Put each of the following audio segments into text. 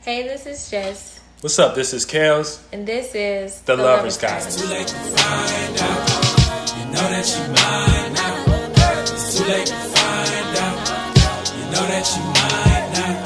Hey, this is Jess. What's up? This is Kels. And this is The Lover's Guide. It's too late to find out. You know that you mine now. It's too late to find out. You know that you mine now.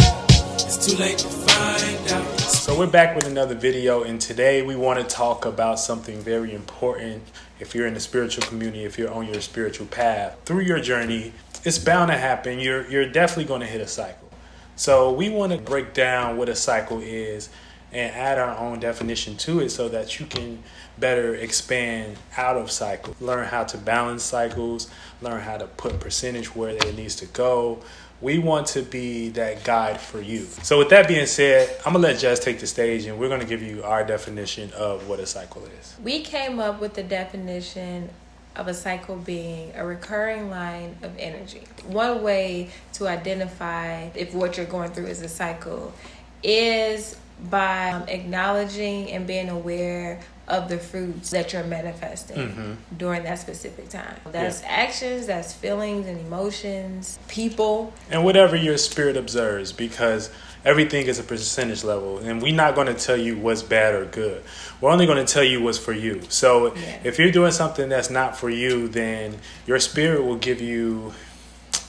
It's too late to find out. So we're back with another video, and today we want to talk about something very important. If you're in the spiritual community, if you're on your spiritual path, through your journey, it's bound to happen. You're definitely going to hit a cycle. So we want to break down what a cycle is and add our own definition to it so that you can better expand out of cycle. Learn how to balance cycles, learn how to put percentage where it needs to go. We want to be that guide for you. So with that being said, I'm going to let Jess take the stage and we're going to give you our definition of what a cycle is. We came up with the definition of a cycle being a recurring line of energy. One way to identify if what you're going through is a cycle is by acknowledging and being aware of the fruits that you're manifesting during that specific time. That's actions, that's feelings and emotions, people. And whatever your spirit observes, because everything is a percentage level. And we're not going to tell you what's bad or good. We're only going to tell you what's for you. So if you're doing something that's not for you, then your spirit will give you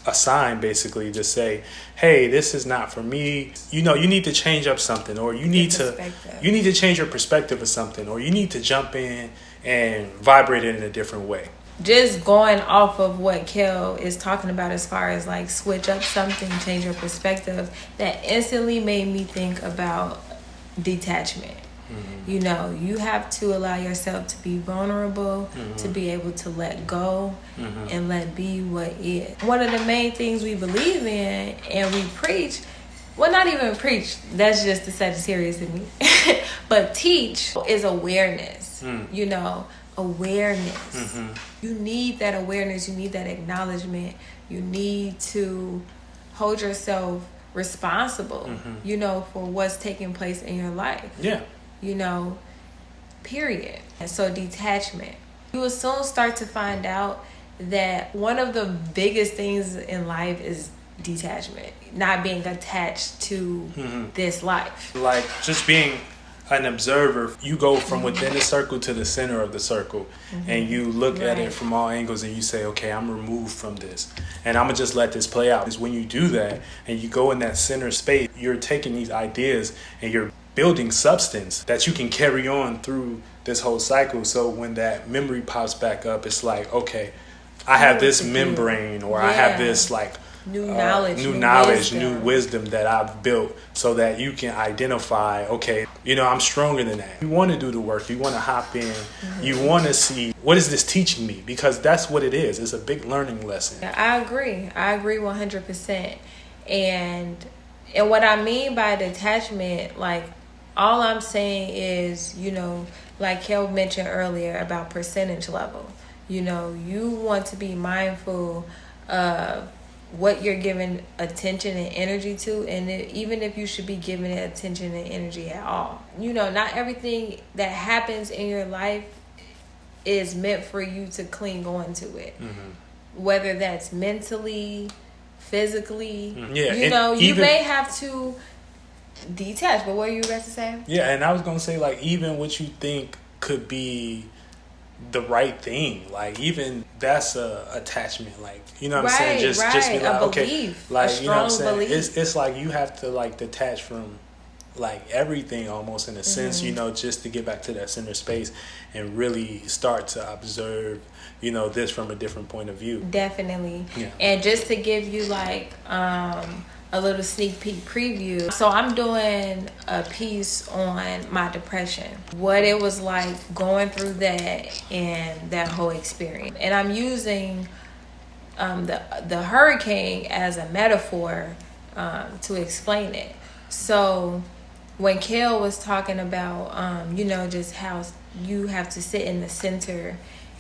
a sign basically to say, hey, this is not for me. You know, you need to change up something, or you need to change your perspective of something, or you need to jump in and vibrate it in a different way. Just going off of what Kel is talking about as far as like switch up something, change your perspective, that instantly made me think about detachment. You know, you have to allow yourself to be vulnerable, to be able to let go and let be what is. One of the main things we believe in and we preach, well, not even preach, that's just the Sagittarius in me, but teach is awareness, you know, awareness. You need that awareness, you need that acknowledgement, you need to hold yourself responsible, you know, for what's taking place in your life. Yeah. You know, period. And so detachment. You will soon start to find out that one of the biggest things in life is detachment. Not being attached to this life. Like just being an observer, you go from within the circle to the center of the circle and you look at it from all angles and you say, okay, I'm removed from this and I'm gonna just let this play out. Is when you do that and you go in that center space, you're taking these ideas and you're building substance that you can carry on through this whole cycle. So when that memory pops back up, it's like, okay, I have this membrane, or I have this like new knowledge, new wisdom that I've built, so that you can identify, okay, you know, I'm stronger than that. You want to do the work, you want to hop in, you want to see, what is this teaching me? Because that's what it is. It's a big learning lesson. I agree 100%. And what I mean by detachment, like, all I'm saying is, you know, like Kel mentioned earlier about percentage level. You know, you want to be mindful of what you're giving attention and energy to, and even if you should be giving it attention and energy at all. You know, not everything that happens in your life is meant for you to cling on to it. Whether that's mentally, physically, you know, you may have to detach. But what are you about to say? Yeah, and I was gonna say, like, even what you think could be the right thing, like, even that's a attachment, like, you know what I'm saying? Just be like, okay, like, you know what I'm saying? It's like you have to like detach from like everything almost, in a sense, you know, just to get back to that center space and really start to observe, you know, this from a different point of view. Definitely. And just to give you like a little sneak peek preview. So I'm doing a piece on my depression, what it was like going through that and that whole experience. And I'm using the hurricane as a metaphor to explain it. So when Kel was talking about, you know, just how you have to sit in the center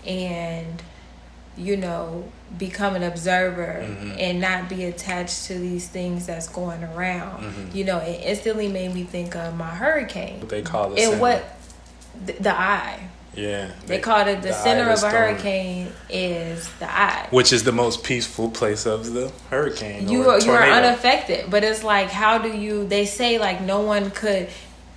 and, you know, become an observer and not be attached to these things that's going around. You know, it instantly made me think of my hurricane. What they call the and what the eye. Yeah. They called it the center of a storm, hurricane is the eye. which is the most peaceful place of the hurricane. You or are tornado. unaffected, but it's like, how do you? They say like no one could.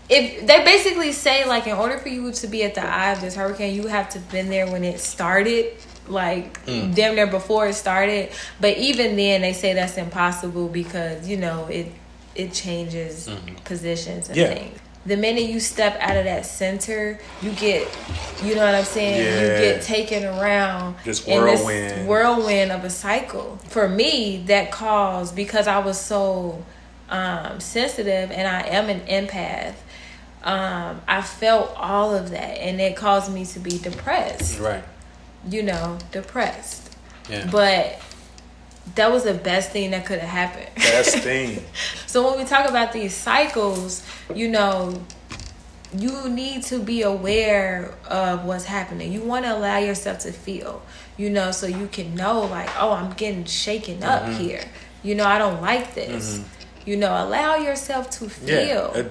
If they basically say like in order for you to be at the eye of this hurricane, you have to have been there when it started, like damn near before it started. But even then, they say that's impossible because it changes positions and things. The minute you step out of that center, you get, you know what I'm saying? Yeah. You get taken around This in whirlwind. this whirlwind of a cycle. For me, that caused, because I was so sensitive and I am an empath, I felt all of that, and it caused me to be depressed. Right. Depressed. Yeah. But that was the best thing that could have happened. Best thing. So when we talk about these cycles, you need to be aware of what's happening. You want to allow yourself to feel, so you can know like, oh, I'm getting shaken up here. I don't like this. Allow yourself to feel. Yeah,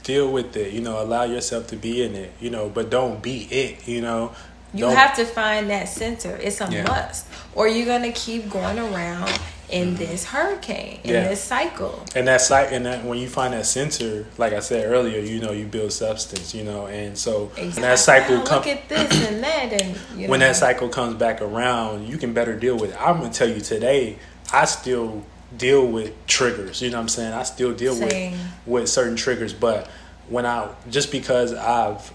deal with it. Allow yourself to be in it, but don't be it, You have to find that center. It's a must. Or you're going to keep going around in this hurricane, in this cycle. And that when you find that center, like I said earlier, you build substance, and so Exactly. when that cycle look at this and that, and when that cycle comes back around, you can better deal with it. I'm gonna tell you today, I still deal with triggers. You know what I'm saying? I still deal with certain triggers, but just because I've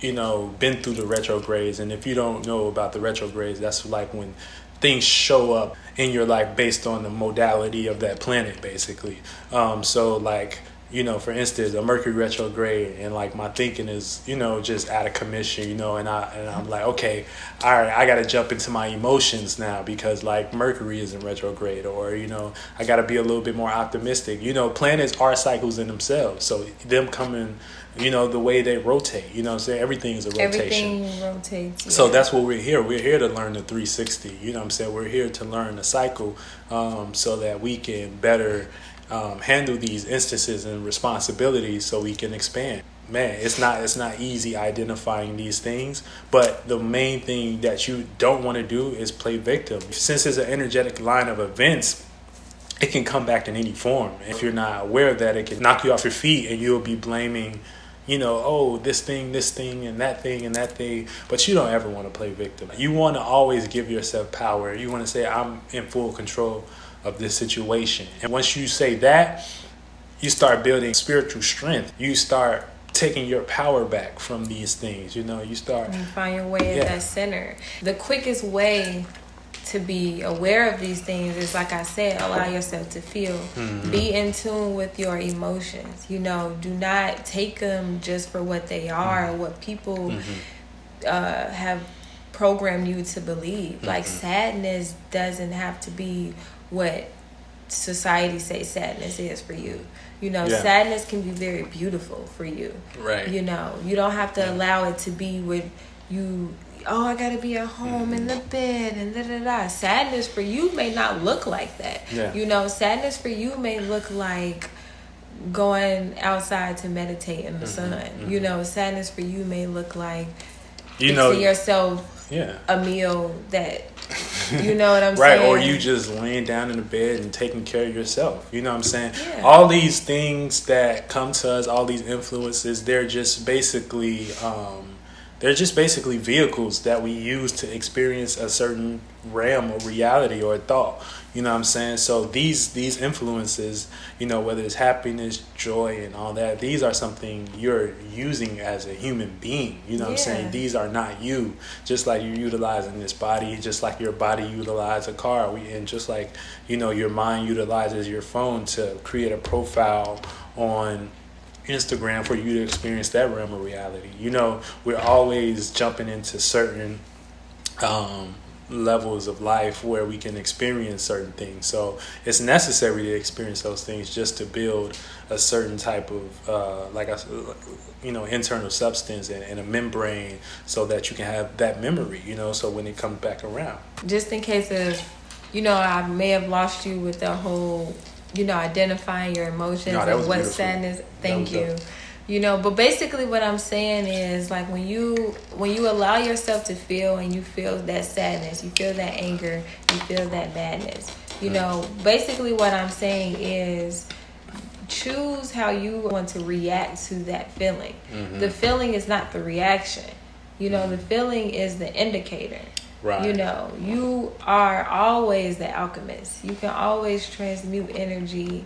been through the retrogrades, and if you don't know about the retrogrades, that's like when things show up in your life based on the modality of that planet, basically. So like, for instance, a Mercury retrograde, and like my thinking is, just out of commission, and I'm like, okay, all right, I got to jump into my emotions now because like Mercury is in retrograde, or, I got to be a little bit more optimistic. Planets are cycles in themselves. So them coming, the way they rotate, what I'm saying? Everything is a rotation. Everything rotates. Yeah. So that's what we're here. We're here to learn the 360. What I'm saying? We're here to learn the cycle so that we can better handle these instances and responsibilities so we can expand. Man, it's not easy identifying these things, but the main thing that you don't want to do is play victim. Since it's an energetic line of events, it can come back in any form. If you're not aware of that, it can knock you off your feet and you'll be blaming, this thing, and that thing. But you don't ever want to play victim. You want to always give yourself power. You want to say, I'm in full control of this situation. And once you say that, you start building spiritual strength. You start taking your power back from these things. You start... You find your way at that center. The quickest way to be aware of these things is, like I said, allow yourself to feel. Be in tune with your emotions. Do not take them just for what they are or what people have programmed you to believe. Like sadness doesn't have to be what society says sadness is for you. Sadness can be very beautiful for you. Right. You don't have to allow it to be what you... Oh, I gotta be at home in the bed and da-da-da. Sadness for you may not look like that. Yeah. Sadness for you may look like going outside to meditate in the sun. Sadness for you may look like fixing yourself a meal that, what I'm right, saying? or you just laying down in the bed and taking care of yourself. You know what I'm saying? Yeah. All these things that come to us, all these influences, they're just basically vehicles that we use to experience a certain realm of reality or thought. You know what I'm saying? So these influences, whether it's happiness, joy, and all that, these are something you're using as a human being. You know what I'm saying? These are not you. Just like you're utilizing this body, just like your body utilizes a car, and just like, your mind utilizes your phone to create a profile on Instagram for you to experience that realm of reality. We're always jumping into certain levels of life where we can experience certain things. So it's necessary to experience those things just to build a certain type of, internal substance and a membrane so that you can have that memory, so when it comes back around. Just in case of, I may have lost you with the whole, identifying your emotions and what beautiful. sadness. Thank you. You know, but basically what I'm saying is like when you allow yourself to feel, and you feel that sadness, you feel that anger, you feel that madness, you know, basically what I'm saying is choose how you want to react to that feeling. The feeling is not the reaction. You know, the feeling is the indicator. Right. You know, you are always the alchemist. You can always transmute energy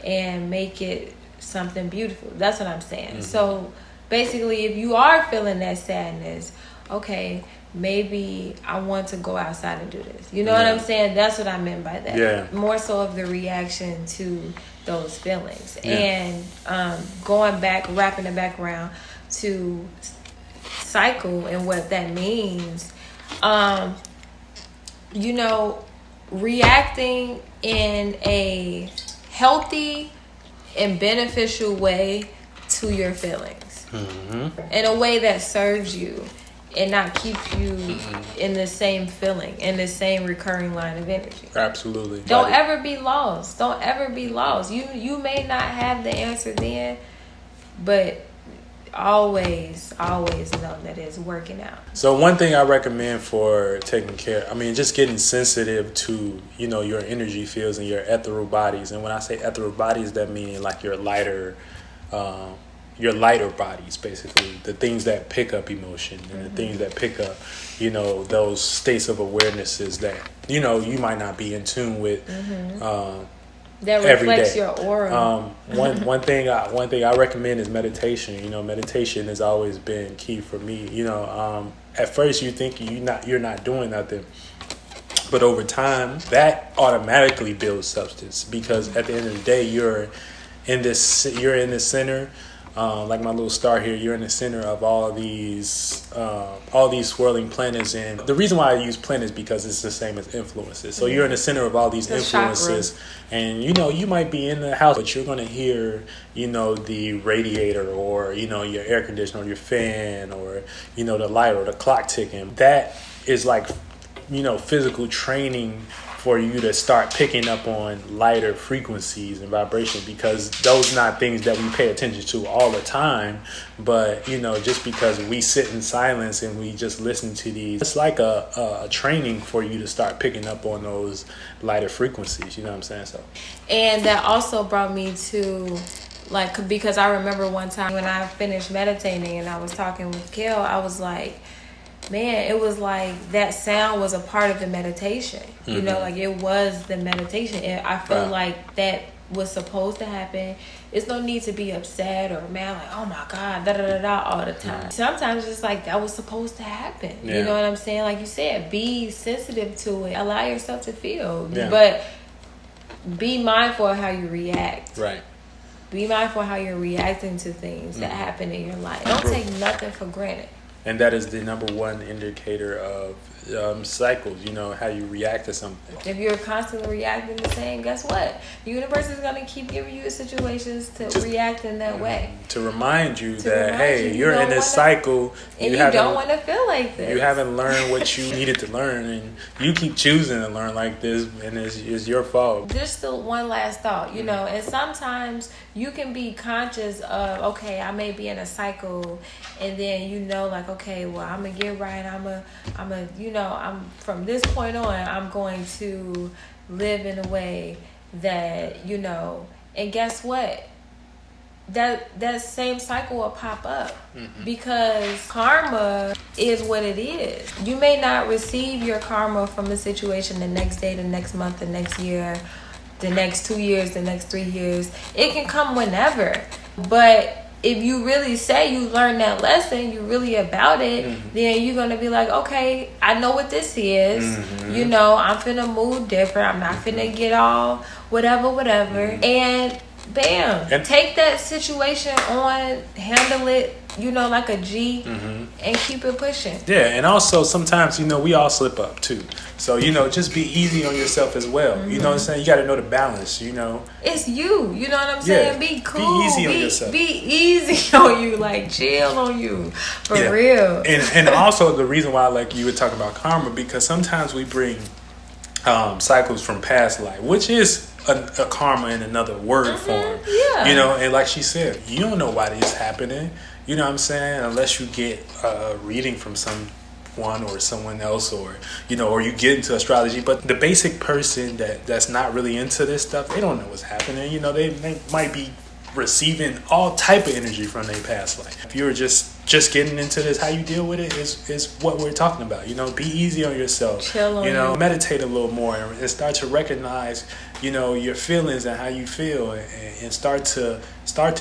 and make it something beautiful. That's what I'm saying. So basically, if you are feeling that sadness, okay, maybe I want to go outside and do this. You know what I'm saying? That's what I meant by that. Yeah. More so of the reaction to those feelings. And going back, wrapping it back around to cycle and what that means, you know, reacting in a healthy and beneficial way to your feelings, in a way that serves you and not keeps you in the same feeling, in the same recurring line of energy. Absolutely. Don't ever be lost. Don't ever be lost. You may not have the answer then, but always know that it's working out. So one thing I recommend for taking care, just getting sensitive to, you know, your energy fields and your ethereal bodies. And when I say ethereal bodies, that means like your lighter bodies, basically, the things that pick up emotion and the things that pick up, you know, those states of awarenesses that, you know, you might not be in tune with. That reflects your aura. One thing I recommend is meditation. You know, meditation has always been key for me. You know, at first you think you're not doing nothing, but over time that automatically builds substance, because at the end of the day you're in this center. Like my little star here, you're in the center of all these swirling planets, and the reason why I use planets is because it's the same as influences. So you're in the center of all these influences, and you know you might be in the house, but you're gonna hear, you know, the radiator, or you know, your air conditioner, or your fan, or you know, the light or the clock ticking. That is like, you know, physical training for you to start picking up on lighter frequencies and vibrations, because those are not things that we pay attention to all the time. But, you know, just because we sit in silence and we just listen to these, it's like a training for you to start picking up on those lighter frequencies. You know what I'm saying? So, and that also brought me to, like, because I remember one time when I finished meditating and I was talking with Kel, I was like, man, it was like that sound was a part of the meditation. You know, like it was the meditation. And I feel like that was supposed to happen. It's no need to be upset or mad, like, oh my God, all the time. Sometimes it's like that was supposed to happen. You know what I'm saying? Like you said, be sensitive to it. Allow yourself to feel. But be mindful of how you react. Right. Be mindful of how you're reacting to things that happen in your life. Don't take nothing for granted. And that is the number one indicator of cycles, you know, how you react to something. If you're constantly reacting the same, guess what? The universe is going to keep giving you situations to react in that way. To remind you that, hey, you're in this cycle. And you don't want to feel like this. You haven't learned what you needed to learn, and you keep choosing to learn like this, and it's your fault. Just still one last thought, you know, and sometimes you can be conscious of, okay, I may be in a cycle, and then you know, like, okay, well, I'm going to get right, I'm from this point on, I'm going to live in a way that, you know, and guess what? That same cycle will pop up because karma is what it is. You may not receive your karma from the situation the next day, the next month, the next year, the next 2 years, the next 3 years. It can come whenever. But if you really say you learned that lesson, you really about it, then you're going to be like, okay, I know what this is. You know, I'm finna move different. I'm not finna get all whatever. And bam, take that situation on, handle it, you know, like a G, and keep it pushing. Yeah, and also sometimes, you know, we all slip up too. So, you know, just be easy on yourself as well. You know what I'm saying? You got to know the balance, you know. It's you know what I'm saying? Be cool. Be easy on yourself. Be easy on you, like chill on you, for real. And also the reason why, like you were talking about karma, because sometimes we bring cycles from past life, which is a karma in another word form. Yeah. You know, and like she said, you don't know why this is happening. You know what I'm saying? Unless you get a reading from someone or someone else, or you know, or you get into astrology. But the basic person that's not really into this stuff, they don't know what's happening. You know, they might be receiving all type of energy from their past life. If you're just getting into this, how you deal with it is what we're talking about. You know, be easy on yourself. Chill on you know, meditate a little more and start to recognize, you know, your feelings and how you feel, and start to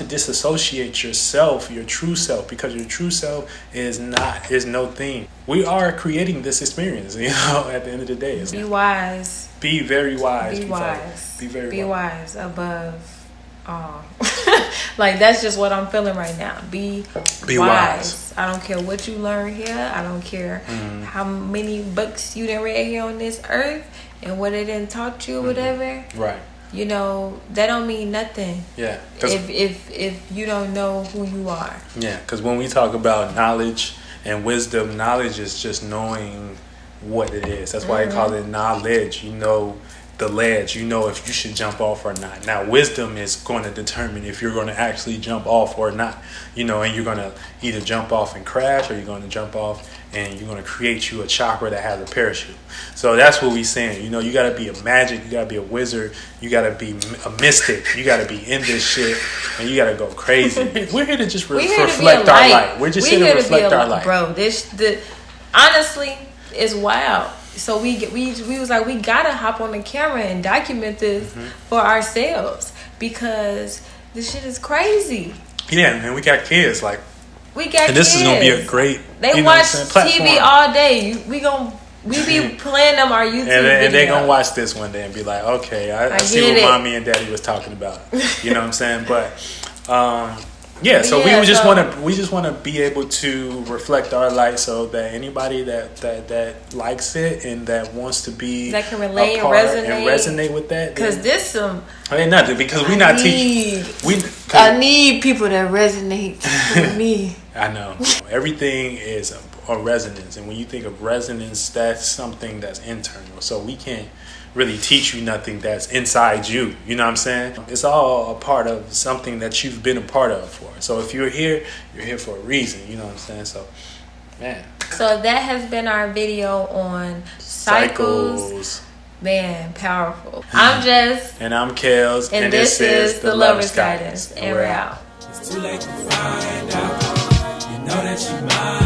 disassociate yourself, your true self, because your true self is no thing. We are creating this experience, you know, at the end of the day. Be wise. Be very wise. Be wise. Be very Be wise above all. Like, that's just what I'm feeling right now. Be wise. I don't care what you learn here. I don't care how many books you done read here on this earth and what it done taught you or whatever. Right. You know, that don't mean nothing. Yeah. If you don't know who you are. Yeah, because when we talk about knowledge and wisdom, knowledge is just knowing what it is. That's why I call it knowledge. You know the ledge, you know if you should jump off or not. Now, wisdom is going to determine if you're going to actually jump off or not. You know, and you're going to either jump off and crash, or you're going to jump off and you're going to create you a chakra that has a parachute. So that's what we're saying. You know, you got to be a magic, you got to be a wizard, you got to be a mystic, you got to be in this shit, and you got to go crazy. We're here to just reflect our light. We're just here to reflect our light. Bro, honestly, it's wild. So we was like, we gotta hop on the camera and document this for ourselves, because this shit is crazy. Yeah, and we got kids. Like, we got and this kids. is gonna be a great. They watch TV all day. We be playing them our YouTube videos. And they gonna watch this one day and be like, okay, I see what mommy and daddy was talking about. You know what I'm saying? But yeah, so we just want to be able to reflect our light, so that anybody that likes it and that wants to be that can relate and resonate with that. Because this some ain't nothing, because we not teaching. I need people that resonate with me. I know everything is a resonance, and when you think of resonance, that's something that's internal. So we can't really teach you nothing that's inside you. You know what I'm saying? It's all a part of something that you've been a part of for. So if you're here for a reason. You know what I'm saying? So, man. So that has been our video on cycles. Man, powerful. I'm Jess. And I'm Kels. And this is The Lover's Guidance. And we're out. It's too late to find out. You know that you mine.